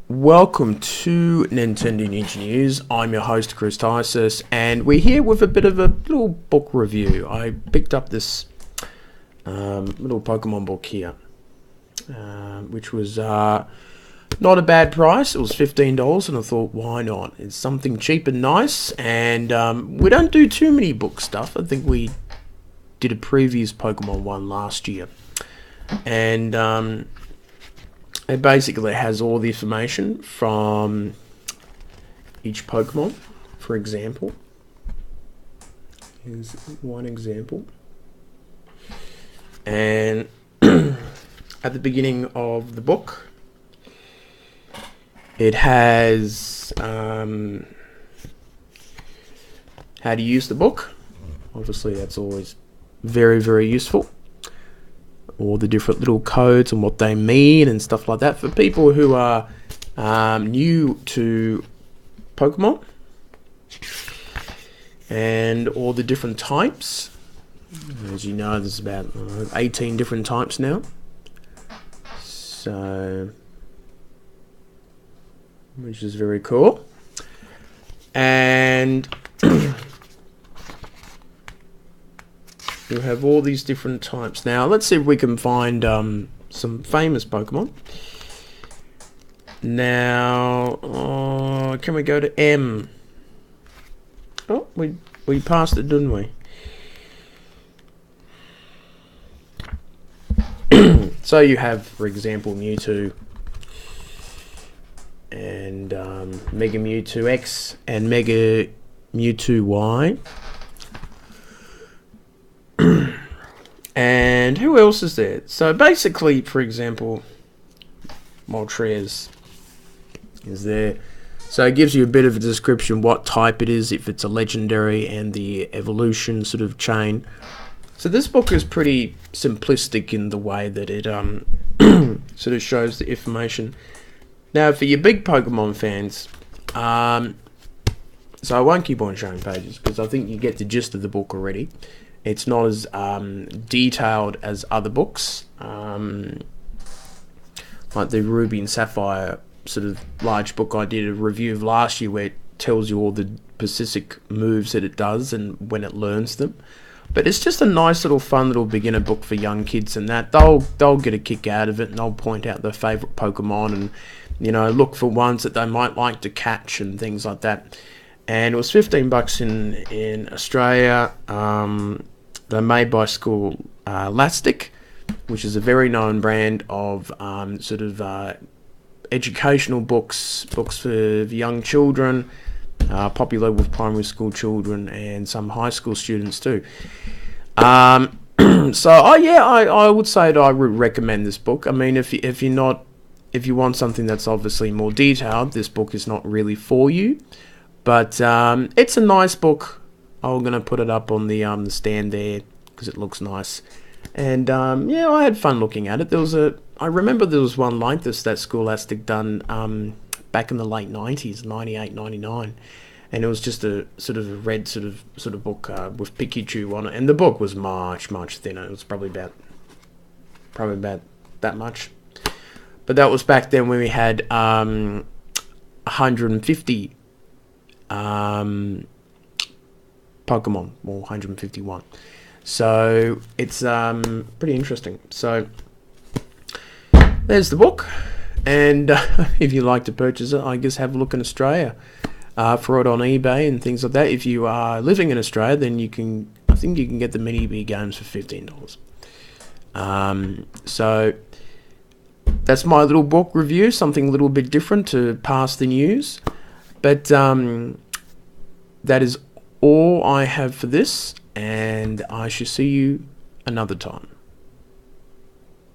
Welcome to Nintendo Ninja News. I'm your host Chris Tysus, and we're here with a bit of a little book review. I picked up this little Pokemon book here, which was not a bad price. It was $15, and I thought, why not? It's something cheap and nice, and we don't do too many book stuff. I think we did a previous Pokemon one last year, and it basically has all the information from each Pokemon. For example, here's one example. And at the beginning of the book, it has how to use the book. Obviously, that's always very, very useful. All the different little codes and what they mean and stuff like that for people who are new to Pokemon, and all the different types. As you know, there's about 18 different types now, so which is very cool. And you have all these different types. Now, let's see if we can find some famous Pokemon. Now, can we go to M? Oh, we passed it, didn't we? So you have, for example, Mewtwo and Mega Mewtwo X and Mega Mewtwo Y. And who else is there? So basically, for example, Moltres is there. So it gives you a bit of a description what type it is, if it's a legendary, and the evolution sort of chain. So this book is pretty simplistic in the way that it sort of shows the information. Now, for your big Pokemon fans, so I won't keep on showing pages because I think you get the gist of the book already. It's not as detailed as other books, like the Ruby and Sapphire sort of large book I did a review of last year, where it tells you all the specific moves that it does and when it learns them. But it's just a nice little fun little beginner book for young kids, and that they'll get a kick out of it, and they'll point out their favourite Pokemon and, you know, look for ones that they might like to catch and things like that. And it was $15 in Australia. They're made by Scholastic, which is a very known brand of sort of educational books for young children, popular with primary school children and some high school students too. I would say that I would recommend this book. I mean, if you want something that's obviously more detailed, this book is not really for you. But it's a nice book. I'm going to put it up on the stand there because it looks nice. And I had fun looking at it. I remember there was one like this that Scholastic done back in the late 90s, 98, 99. And it was just a sort of a red sort of book with Pikachu on it. And the book was much, much thinner. It was probably about that much. But that was back then when we had 150 Pokemon, or 151. So it's pretty interesting. So there's the book, and if you like to purchase it, I guess have a look in Australia for it on eBay and things like that. If you are living in Australia, then I think you can get the mini B games for $15. So that's my little book review, something a little bit different to pass the news. But that is all I have for this, and I shall see you another time.